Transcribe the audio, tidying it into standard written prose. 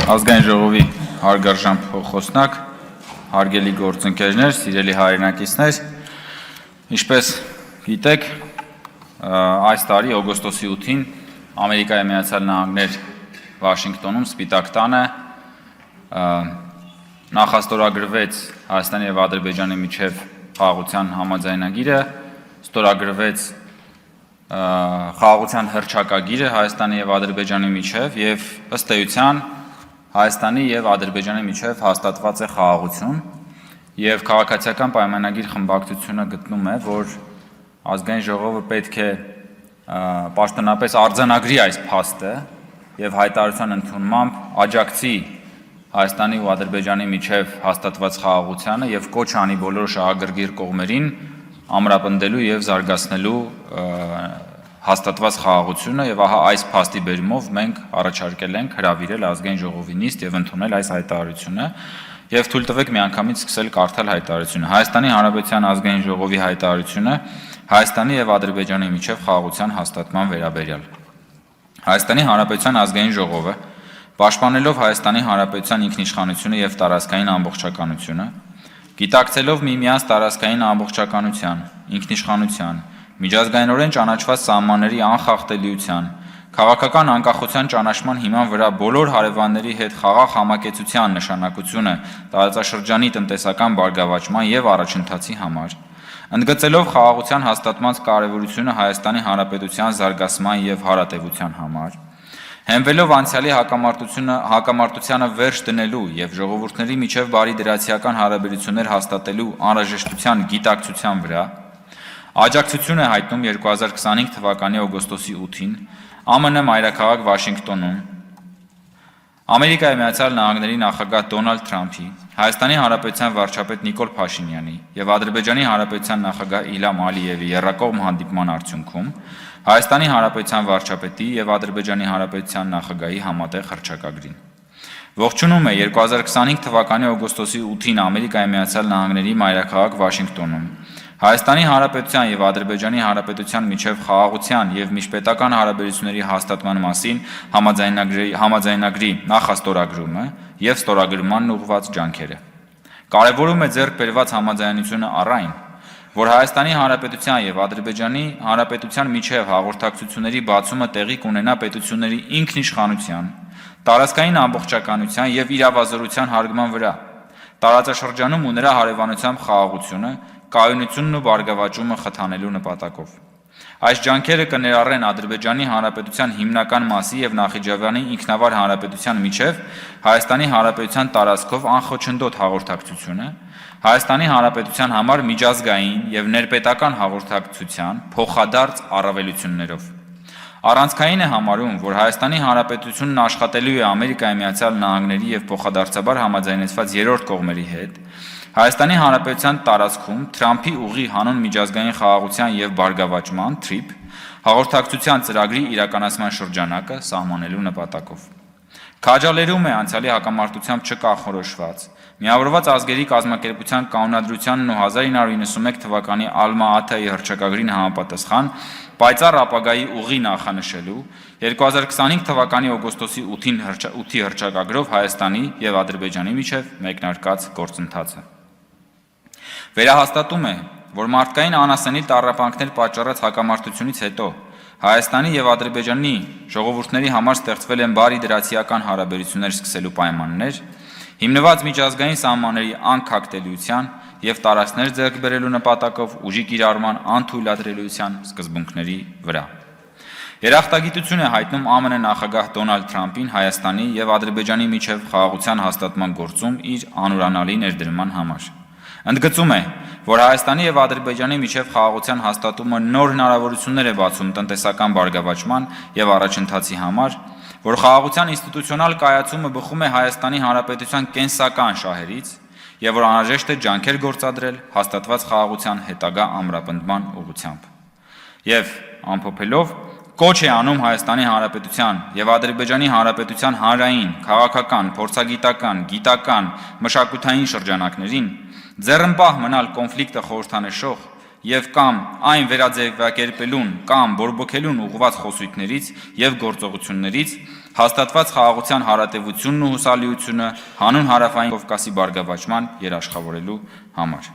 Ազգային ժողովի հարգարժան փոխոսնակ, հարգելի գործընկերներ, սիրելի հայրենակիցներ, ինչպես գիտեք, այս տարի օգոստոսի 8-ին Ամերիկայի Միացյալ Նահանգներ Վաշինգտոնում Սպիտակ տանը նախաստորագրվեց Հայաստանի և Ադրբեջանի միջև խաղաղության համաձայնագիրը, ստորագրվեց խաղաղության հռչակագիրը Հայաստանի և Ադրբեջանի միջև և ըստ էության Հայաստանի և Ադրբեջանի միջև հաստատված է խաղաղություն և քաղաքացիական պայմանագիր խմբակցությունը գտնում է, որ ազգային ժողովը պետք է պաշտոնապես արձանագրի այս փաստը և հայտարարության ընդունմամբ աջակցի Հայաստանի ու Ադրբեջանի միջև հաստատված խաղաղությանը և կոչ անի բոլոր շահագրգիռ կողմերին ամրապնդելու և զարգացնելու հաստատված խաղաղությունը և ահա այս փաստի բերումով մենք առաջարկել ենք հրավիրել ազգային ժողովի նիստ և ընդունել այս հայտարարությունը և թույլ տվեք միանգամից սկսել կարդալ հայտարարությունը։ Հայաստանի Հանրապետության ազգային ժողովի հայտարարությունը Հայաստանի և Ադրբեջանի միջև խաղաղության հաստատման վերաբերյալ։ Հայաստանի Հանրապետության ազգային ժողովը, պաշտպանելով Հայաստանի Հանրապետության ինքնիշխանությունը և տարածքային ամբողջականությունը, գիտակցելով միմյանց տարածքային ամբողջականության, ինքնիշխանության, միջազգայինորեն ճանաչված սահմանների անխախտելիության, քաղաքական անկախության ճանաչման հիման վրա բոլոր հարևանների հետ խաղաղ համակեցության նշանակությունը տարածաշրջանի տնտեսական բարգավաճման և առաջընթացի համար, ընդգծելով խաղաղության հաստատման կարևորությունը Հայաստանի Հանրապետության զարգացման և հարատևության համար, հենվելով անցյալի հակամարտությանը վերջ դնելու և ժողովուրդների միջև բարիդրացիական հարաբերություններ հաստատելու անհրաժեշտության գիտակցության վրա, աջակցություն է հայտնում 2025 թվականի օգոստոսի 8-ին ԱՄՆ մայրաքաղաք Վաշինգտոնում Ամերիկայի Միացյալ Նահանգների նախագահ Դոնալդ Թրամփի, Հայաստանի Հանրապետության վարչապետ Նիկոլ Փաշինյանի և Ադրբեջանի Հանրապետության նախագահ Իլհամ Ալիևի եռակողմ հանդիպման արդյունքում Հայաստանի Հանրապետության վարչապետի և Ադրբեջանի Հանրապետության նախագահի համատեղ հռչակագրին։ Ողջունում է 2025 թվականի օգոստոսի 8-ին Ամերիկայի Միացյալ Նահանգների մայրաքաղաք Վաշինգտոնում Հայաստանի Հանրապետության և Ադրբեջանի Հանրապետության միջև խաղաղության և միջպետական հարաբերությունների հաստատման մասին համաձայնագրի նախաստորագրումը և ստորագրմանն ուղղված ջանքերը։ Կարևորում է ձեռք բերված համաձայնությունը առ այն, որ Հայաստանի Հանրապետության և Ադրբեջանի Հանրապետության միջև հաղորդակցությունների բացումը տեղի կունենա պետությունների ինքնիշխանության, տարածքային ամբողջականության և իրավազորության հարգման վրա, տարածաշրջանում ու նրա հարևանությամբ խաղաղությունը, կայունությունն ու բարգավաճումը խթանելու նպատակով։ Այս ջանքերը կներառեն Ադրբեջանի Հանրապետության հիմնական մասի և Նախիջևանի ինքնավար հանրապետության միջև Հայաստանի Հանրապետության տարածքով անխոչնդոտ հաղորդակցությունը, Հայաստանի Հանրապետության համար միջազգային և ներպետական հաղորդակցության փոխադարձ առավելություններով։ Առանցքային է համարում, որ Հայաստանի Հանրապետությունն աշխատելու է Ամերիկայի Միացյալ Նահանգների և փոխադարձաբար համաձայնեցված երրորդ կողմերի հետ Հայաստանի Հանրապետության տարածքում Թրամփի ուղի հանուն միջազգային խաղաղության և բարգավաճման (TRIP) հաղորդակցության ծրագրի իրականացման շրջանակը սահմանելու նպատակով։ Քաջալերում է անցյալի հակամարտությամբ չկանխորոշված Միավորված ազգերի կազմակերպության կանոնադրությանն ու 1991 թվականի Ալմա-Աթայի հռչակագրին համապատասխան պայծառ ապագայի ուղի նախանշելու 2025 թվականի օգոստոսի 8-ի հռչակագրով Հայաստանի և Ադրբեջանի միջև մեկնարկած գործընթացը։ Վերահաստատում է, որ մարդկային անասենի տառապանքներ պատճառած հակամարտությունից հետո Հայաստանի և Ադրբեջանի ժողովուրդների համար ստեղծվել են բարիդրացիական հարաբերություններ սկսելու պայմաններ, հիմնված միջազգային սահմանների անքակտելիության և տարածքներ ձեռք բերելու նպատակով ուժի կիրառման անթույլատրելիության սկզբունքների վրա։ Երախտագիտություն է հայտնում ԱՄՆ նախագահ Դոնալդ Թրամփին Հայաստանի և Ադրբեջանի միջև խաղաղության հաստատման գործում իր անուրանալի ներդրման համար։ Ընդգծում է, որ Հայաստանի և Ադրբեջանի միջև խաղաղության հաստատումը նոր հնարավորություններ է բացում տնտեսական բարգավաճման և առաջընթացի համար, որ խաղաղության ինստիտուցիոնալ կայացումը բխում է Հայաստանի Հանրապետության կենսական շահերից և որ անհրաժեշտ է ջանքեր գործադրել հաստատված խաղաղության հետագա ամրապնդման ուղղությամբ։ Եվ ամփոփելով, կոչ է անում Հայաստանի Հանրապետության և Ադրբեջանի Հանրապետության հանրային, քաղաքական, փորձագիտական, գիտական, մշակութային շրջանակներին ձեռնպահ մնալ կոնֆլիկտը խորհրդանշող և կամ այն վերաձևակերպելուն կամ բորբոքելուն ուղղված խոսույթներից և գործողություններից հաստատված խաղաղության հարատևությունն ու հուսալիությունը հանուն հարավային Կովկասի բարգավաճման երաշխավորելու համար։